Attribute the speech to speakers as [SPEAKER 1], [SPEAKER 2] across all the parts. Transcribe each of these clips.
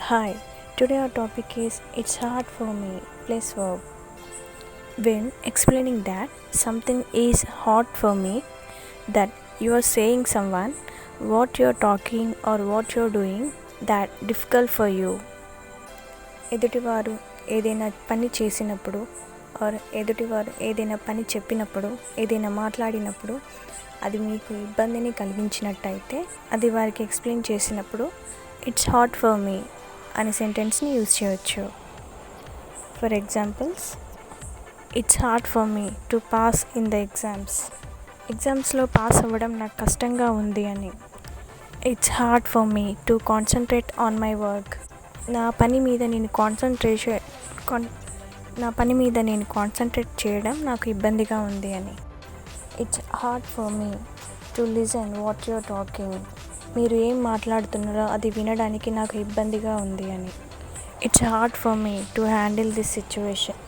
[SPEAKER 1] Hi, today our topic is It's hard for me plus verb. When explaining that something is hard for me, that you are saying someone what you're talking or what you're doing that difficult for you. ఎదుటివారు ఏదైనా పని చేసినప్పుడు are ఎదుటివారు ఏదైనా పని చెప్పినప్పుడు ఏదైనా మాట్లాడినప్పుడు అది మీకు ఇబ్బందిని కలిగించినట్టయితే అది వారికి ఎక్స్ప్లెయిన్ చేసినప్పుడు ఇట్స్ హార్డ్ ఫర్ మీ అనే సెంటెన్స్ని యూజ్ చేయవచ్చు. For examples, it's hard for me to pass in the ఎగ్జామ్స్లో పాస్ అవ్వడం నాకు కష్టంగా ఉంది అని. It's hard for me to concentrate on my work. నా పని మీద నేను కాన్సన్ట్రేట్ చేయడం నాకు ఇబ్బందిగా ఉంది అని. It's hard for me to listen what you're talking. మీరు ఏం మాట్లాడుతున్నారో అది వినడానికి నాకు ఇబ్బందిగా ఉంది అని. It's hard for me to handle this situation.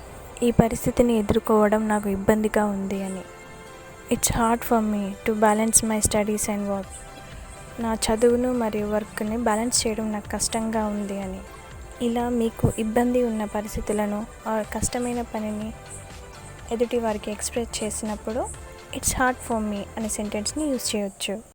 [SPEAKER 1] ఈ పరిస్థితిని ఎదుర్కోవడం నాకు ఇబ్బందిగా ఉంది అని. It's hard for me to balance my studies and work. నా చదువును మరియు వర్క్ని బ్యాలెన్స్ చేయడం నాకు కష్టంగా ఉంది అని. ఇలా మీకు ఇబ్బంది ఉన్న పరిస్థితులను కష్టమైన పనిని ఎదుటి వారికి ఎక్స్ప్రెస్ చేసినప్పుడు ఇట్స్ హార్డ్ ఫర్ మీ అనే సెంటెన్స్ని యూజ్ చేయవచ్చు.